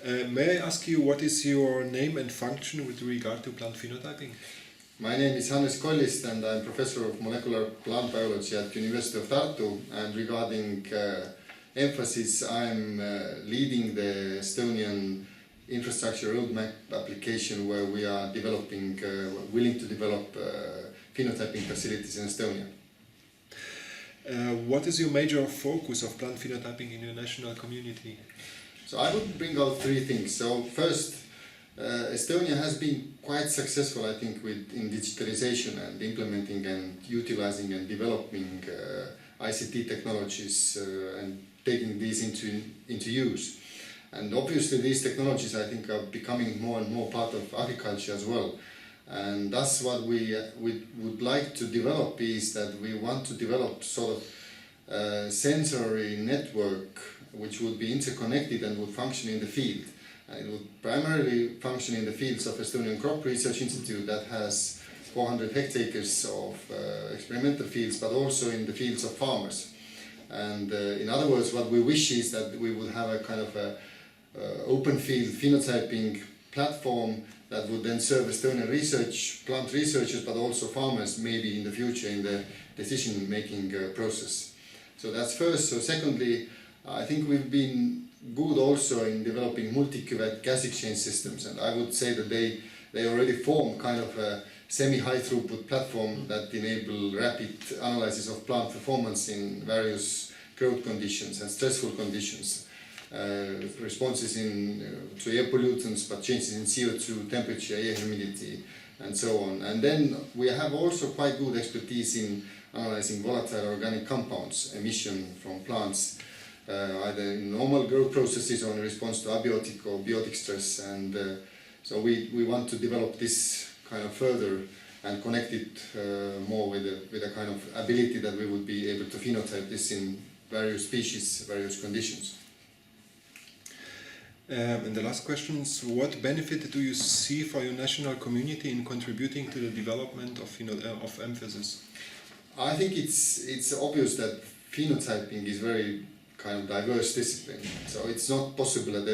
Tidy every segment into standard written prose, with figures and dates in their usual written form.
May I ask you what is your name and function with regard to plant phenotyping? My name is Kollist and I'm professor of molecular plant biology at University of Tartu, and regarding emphasis, I'm leading the Estonian infrastructure roadmap application where we are developing, willing to develop phenotyping facilities in Estonia. What is your major focus of plant phenotyping in your national community? So I would bring out three things. So first, Estonia has been quite successful, I think, in digitalization and implementing and utilizing and developing ICT technologies and taking these into use. And obviously these technologies, I think, are becoming more and more part of agriculture as well. And that's what we would like to develop, is that we want to develop sort of sensory network which would be interconnected and would function in the field. And it would primarily function in the fields of Estonian Crop Research Institute that has 400 hectares of experimental fields, but also in the fields of farmers. And in other words, what we wish is that we would have a kind of a open field phenotyping platform that would then serve Estonian plant researchers, but also farmers maybe in the future in the decision-making process. So that's first. So secondly, I think we've been good also in developing multi-cuvette gas exchange systems, and I would say that they already form kind of a semi-high throughput platform that enable rapid analysis of plant performance in various growth conditions and stressful conditions. Responses to air pollutants, but changes in CO2, temperature, air humidity, and so on. And then we have also quite good expertise in analyzing volatile organic compounds, emission from plants, either in normal growth processes or in response to abiotic or biotic stress. And so we want to develop this kind of further and connect it more with a kind of ability that we would be able to phenotype this in various species, various conditions. And the last question is, what benefit do you see for your national community in contributing to the development of emphasis? I think it's obvious that phenotyping is very kind of diverse discipline. So it's not possible that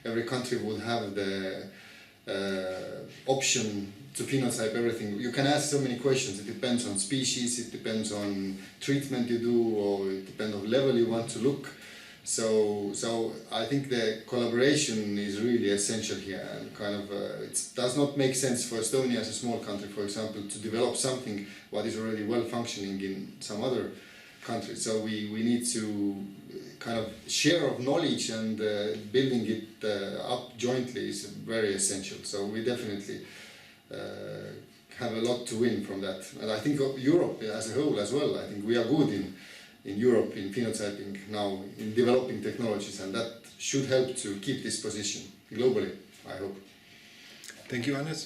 every country would have the option to phenotype everything. You can ask so many questions. It depends on species, it depends on treatment you do, or it depends on level you want to look. So I think the collaboration is really essential here, and kind of it does not make sense for Estonia as a small country, for example, to develop something what is already well functioning in some other countries. So we need to kind of share of knowledge, and building it up jointly is very essential. So we definitely have a lot to win from that. And I think Europe as a whole as well, I think we are good in Europe in phenotyping now, in developing technologies, and that should help to keep this position globally, I hope. Thank you, Hannes.